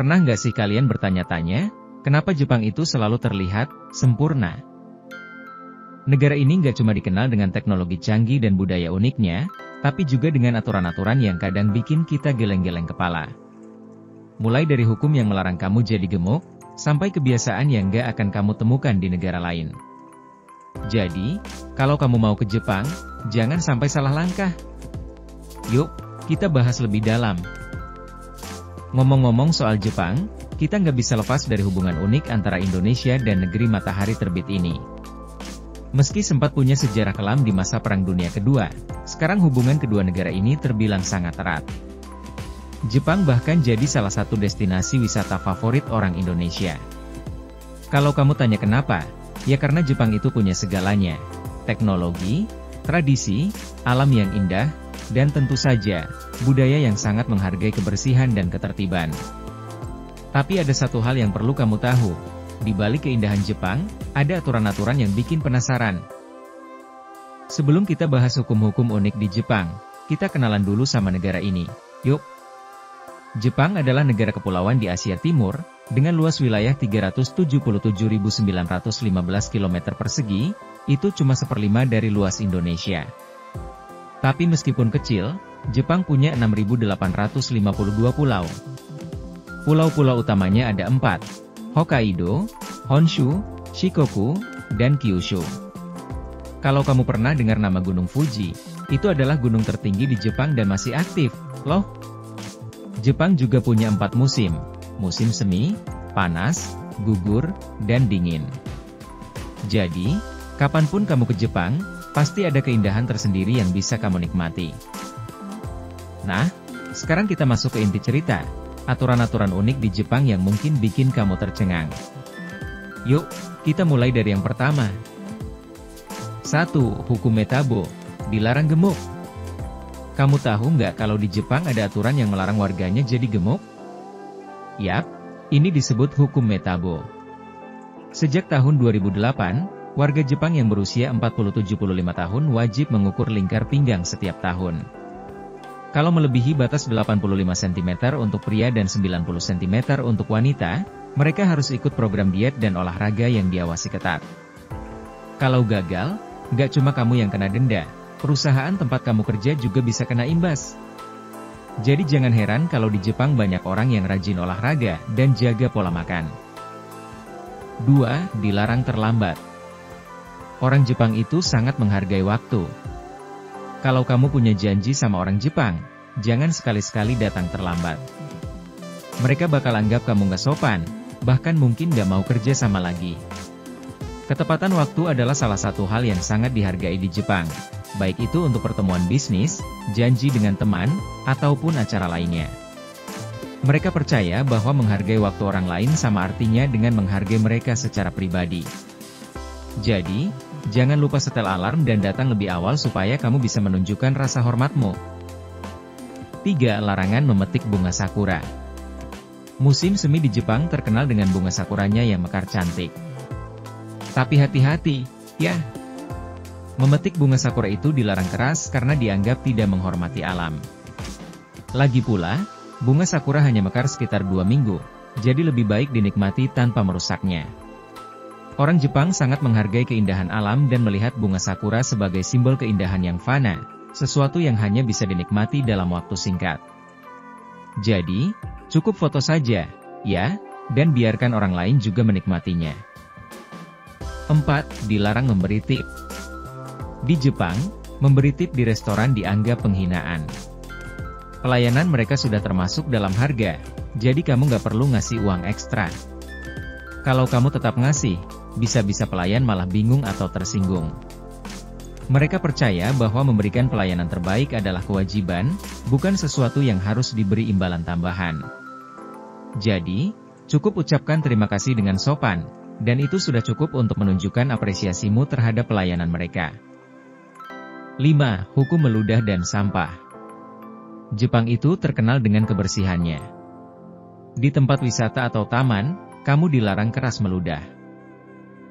Pernah nggak sih kalian bertanya-tanya, kenapa Jepang itu selalu terlihat sempurna? Negara ini nggak cuma dikenal dengan teknologi canggih dan budaya uniknya, tapi juga dengan aturan-aturan yang kadang bikin kita geleng-geleng kepala. Mulai dari hukum yang melarang kamu jadi gemuk, sampai kebiasaan yang nggak akan kamu temukan di negara lain. Jadi, kalau kamu mau ke Jepang, jangan sampai salah langkah. Yuk, kita bahas lebih dalam. Ngomong-ngomong soal Jepang, kita nggak bisa lepas dari hubungan unik antara Indonesia dan negeri matahari terbit ini. Meski sempat punya sejarah kelam di masa Perang Dunia Kedua, sekarang hubungan kedua negara ini terbilang sangat erat. Jepang bahkan jadi salah satu destinasi wisata favorit orang Indonesia. Kalau kamu tanya kenapa, ya karena Jepang itu punya segalanya. Teknologi, tradisi, alam yang indah, dan tentu saja, budaya yang sangat menghargai kebersihan dan ketertiban. Tapi ada satu hal yang perlu kamu tahu, di balik keindahan Jepang, ada aturan-aturan yang bikin penasaran. Sebelum kita bahas hukum-hukum unik di Jepang, kita kenalan dulu sama negara ini, yuk. Jepang adalah negara kepulauan di Asia Timur, dengan luas wilayah 377.915 km persegi, itu cuma 1/5 dari luas Indonesia. Tapi meskipun kecil, Jepang punya 6.852 pulau. Pulau-pulau utamanya ada 4, Hokkaido, Honshu, Shikoku, dan Kyushu. Kalau kamu pernah dengar nama Gunung Fuji, itu adalah gunung tertinggi di Jepang dan masih aktif, loh. Jepang juga punya 4 musim, musim semi, panas, gugur, dan dingin. Jadi, kapanpun kamu ke Jepang, pasti ada keindahan tersendiri yang bisa kamu nikmati. Nah, sekarang kita masuk ke inti cerita, aturan-aturan unik di Jepang yang mungkin bikin kamu tercengang. Yuk, kita mulai dari yang pertama. 1. Hukum Metabo, dilarang gemuk. Kamu tahu nggak kalau di Jepang ada aturan yang melarang warganya jadi gemuk? Yap, ini disebut hukum Metabo. Sejak tahun 2008, warga Jepang yang berusia 40-75 tahun wajib mengukur lingkar pinggang setiap tahun. Kalau melebihi batas 85 cm untuk pria dan 90 cm untuk wanita, mereka harus ikut program diet dan olahraga yang diawasi ketat. Kalau gagal, nggak cuma kamu yang kena denda, perusahaan tempat kamu kerja juga bisa kena imbas. Jadi jangan heran kalau di Jepang banyak orang yang rajin olahraga dan jaga pola makan. 2. Dilarang terlambat. Orang Jepang itu sangat menghargai waktu. Kalau kamu punya janji sama orang Jepang, jangan sekali-sekali datang terlambat. Mereka bakal anggap kamu nggak sopan, bahkan mungkin nggak mau kerja sama lagi. Ketepatan waktu adalah salah satu hal yang sangat dihargai di Jepang, baik itu untuk pertemuan bisnis, janji dengan teman, ataupun acara lainnya. Mereka percaya bahwa menghargai waktu orang lain sama artinya dengan menghargai mereka secara pribadi. Jadi, jangan lupa setel alarm dan datang lebih awal supaya kamu bisa menunjukkan rasa hormatmu. 3. Larangan memetik bunga sakura. Musim semi di Jepang terkenal dengan bunga sakuranya yang mekar cantik. Tapi hati-hati, ya. Memetik bunga sakura itu dilarang keras karena dianggap tidak menghormati alam. Lagi pula, bunga sakura hanya mekar sekitar 2 minggu, jadi lebih baik dinikmati tanpa merusaknya. Orang Jepang sangat menghargai keindahan alam dan melihat bunga sakura sebagai simbol keindahan yang fana, sesuatu yang hanya bisa dinikmati dalam waktu singkat. Jadi, cukup foto saja, ya, dan biarkan orang lain juga menikmatinya. 4. Dilarang memberi tip. Di Jepang, memberi tip di restoran dianggap penghinaan. Pelayanan mereka sudah termasuk dalam harga, jadi kamu nggak perlu ngasih uang ekstra. Kalau kamu tetap ngasih, bisa-bisa pelayan malah bingung atau tersinggung. Mereka percaya bahwa memberikan pelayanan terbaik adalah kewajiban, bukan sesuatu yang harus diberi imbalan tambahan. Jadi, cukup ucapkan terima kasih dengan sopan, dan itu sudah cukup untuk menunjukkan apresiasimu terhadap pelayanan mereka. 5. Hukum meludah dan sampah. Jepang itu terkenal dengan kebersihannya. Di tempat wisata atau taman, kamu dilarang keras meludah.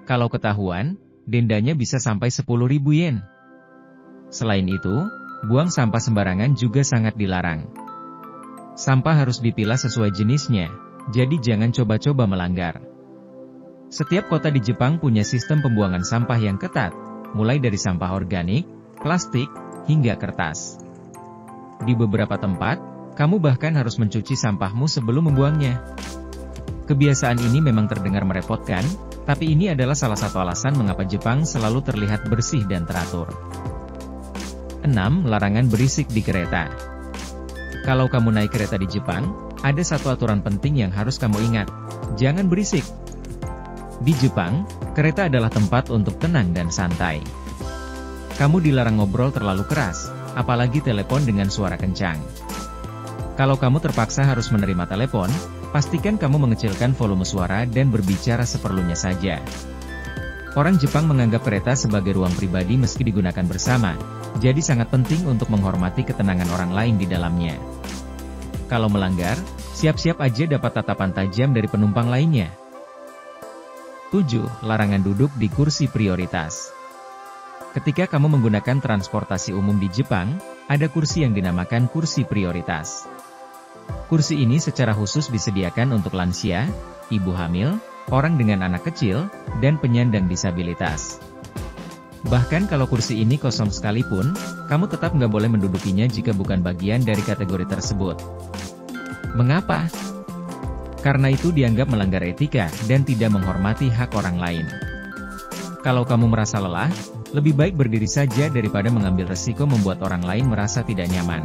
Kalau ketahuan, dendanya bisa sampai 10.000 yen. Selain itu, buang sampah sembarangan juga sangat dilarang. Sampah harus dipilah sesuai jenisnya, Jadi jangan coba-coba melanggar. Setiap kota di Jepang punya sistem pembuangan sampah yang ketat, mulai dari sampah organik, plastik, hingga kertas. Di beberapa tempat, kamu bahkan harus mencuci sampahmu sebelum membuangnya. Kebiasaan ini memang terdengar merepotkan, tapi ini adalah salah satu alasan mengapa Jepang selalu terlihat bersih dan teratur. 6. Larangan berisik di kereta. Kalau kamu naik kereta di Jepang, ada satu aturan penting yang harus kamu ingat. Jangan berisik. Di Jepang, kereta adalah tempat untuk tenang dan santai. Kamu dilarang ngobrol terlalu keras, apalagi telepon dengan suara kencang. Kalau kamu terpaksa harus menerima telepon, pastikan kamu mengecilkan volume suara dan berbicara seperlunya saja. Orang Jepang menganggap kereta sebagai ruang pribadi meski digunakan bersama, jadi sangat penting untuk menghormati ketenangan orang lain di dalamnya. Kalau melanggar, siap-siap aja dapat tatapan tajam dari penumpang lainnya. 7. Larangan duduk di kursi prioritas. Ketika kamu menggunakan transportasi umum di Jepang, ada kursi yang dinamakan kursi prioritas. Kursi ini secara khusus disediakan untuk lansia, ibu hamil, orang dengan anak kecil, dan penyandang disabilitas. Bahkan kalau kursi ini kosong sekalipun, kamu tetap nggak boleh mendudukinya jika bukan bagian dari kategori tersebut. Mengapa? Karena itu dianggap melanggar etika dan tidak menghormati hak orang lain. Kalau kamu merasa lelah, lebih baik berdiri saja daripada mengambil resiko membuat orang lain merasa tidak nyaman.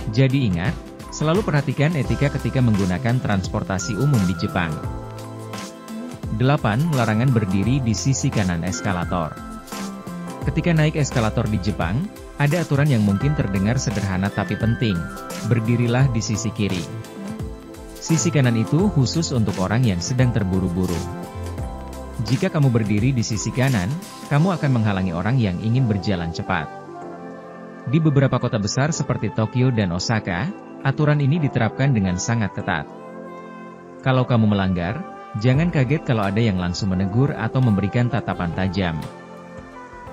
Jadi ingat, selalu perhatikan etika ketika menggunakan transportasi umum di Jepang. 8. Larangan berdiri di sisi kanan eskalator. Ketika naik eskalator di Jepang, ada aturan yang mungkin terdengar sederhana tapi penting. Berdirilah di sisi kiri. Sisi kanan itu khusus untuk orang yang sedang terburu-buru. Jika kamu berdiri di sisi kanan, kamu akan menghalangi orang yang ingin berjalan cepat. Di beberapa kota besar seperti Tokyo dan Osaka, aturan ini diterapkan dengan sangat ketat. Kalau kamu melanggar, jangan kaget kalau ada yang langsung menegur atau memberikan tatapan tajam.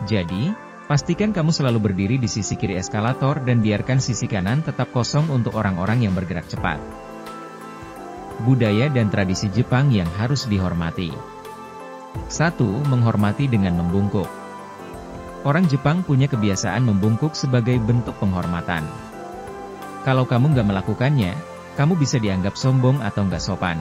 Jadi, pastikan kamu selalu berdiri di sisi kiri eskalator dan biarkan sisi kanan tetap kosong untuk orang-orang yang bergerak cepat. Budaya dan tradisi Jepang yang harus dihormati. 1. Menghormati dengan membungkuk. Orang Jepang punya kebiasaan membungkuk sebagai bentuk penghormatan. Kalau kamu nggak melakukannya, kamu bisa dianggap sombong atau nggak sopan.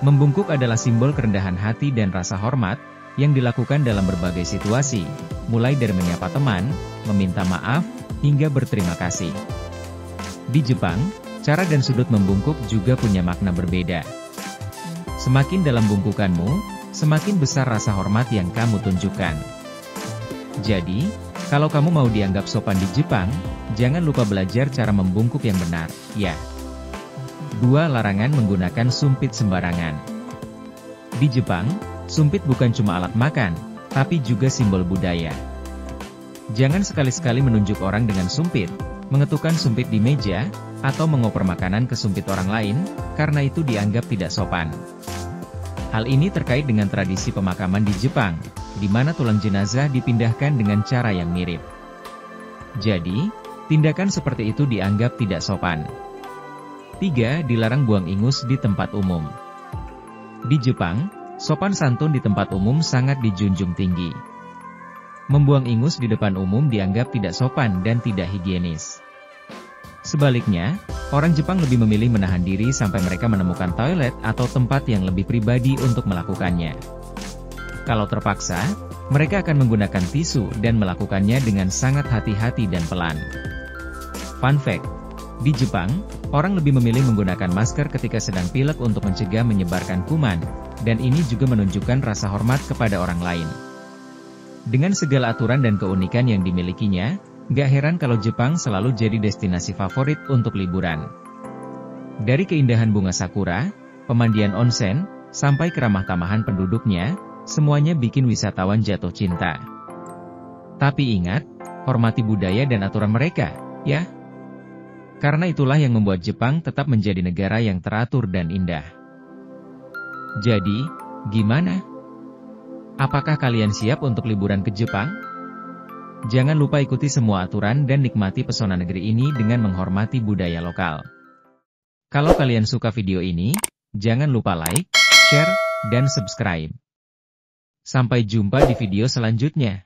Membungkuk adalah simbol kerendahan hati dan rasa hormat, yang dilakukan dalam berbagai situasi, mulai dari menyapa teman, meminta maaf, hingga berterima kasih. Di Jepang, cara dan sudut membungkuk juga punya makna berbeda. Semakin dalam bungkukanmu, semakin besar rasa hormat yang kamu tunjukkan. Jadi, kalau kamu mau dianggap sopan di Jepang, jangan lupa belajar cara membungkuk yang benar, ya. 2. Larangan menggunakan sumpit sembarangan. Di Jepang, sumpit bukan cuma alat makan, tapi juga simbol budaya. Jangan sekali-sekali menunjuk orang dengan sumpit, mengetukkan sumpit di meja, atau mengoper makanan ke sumpit orang lain, karena itu dianggap tidak sopan. Hal ini terkait dengan tradisi pemakaman di Jepang, di mana tulang jenazah dipindahkan dengan cara yang mirip. Jadi, tindakan seperti itu dianggap tidak sopan. 3. Dilarang buang ingus di tempat umum. Di Jepang, sopan santun di tempat umum sangat dijunjung tinggi. Membuang ingus di depan umum dianggap tidak sopan dan tidak higienis. Sebaliknya, orang Jepang lebih memilih menahan diri sampai mereka menemukan toilet atau tempat yang lebih pribadi untuk melakukannya. Kalau terpaksa, mereka akan menggunakan tisu dan melakukannya dengan sangat hati-hati dan pelan. Fun fact, di Jepang, orang lebih memilih menggunakan masker ketika sedang pilek untuk mencegah menyebarkan kuman, dan ini juga menunjukkan rasa hormat kepada orang lain. Dengan segala aturan dan keunikan yang dimilikinya, gak heran kalau Jepang selalu jadi destinasi favorit untuk liburan. Dari keindahan bunga sakura, pemandian onsen, sampai keramah tamahan penduduknya, semuanya bikin wisatawan jatuh cinta. Tapi ingat, hormati budaya dan aturan mereka, ya. Karena itulah yang membuat Jepang tetap menjadi negara yang teratur dan indah. Jadi, gimana? Apakah kalian siap untuk liburan ke Jepang? Jangan lupa ikuti semua aturan dan nikmati pesona negeri ini dengan menghormati budaya lokal. Kalau kalian suka video ini, jangan lupa like, share, dan subscribe. Sampai jumpa di video selanjutnya.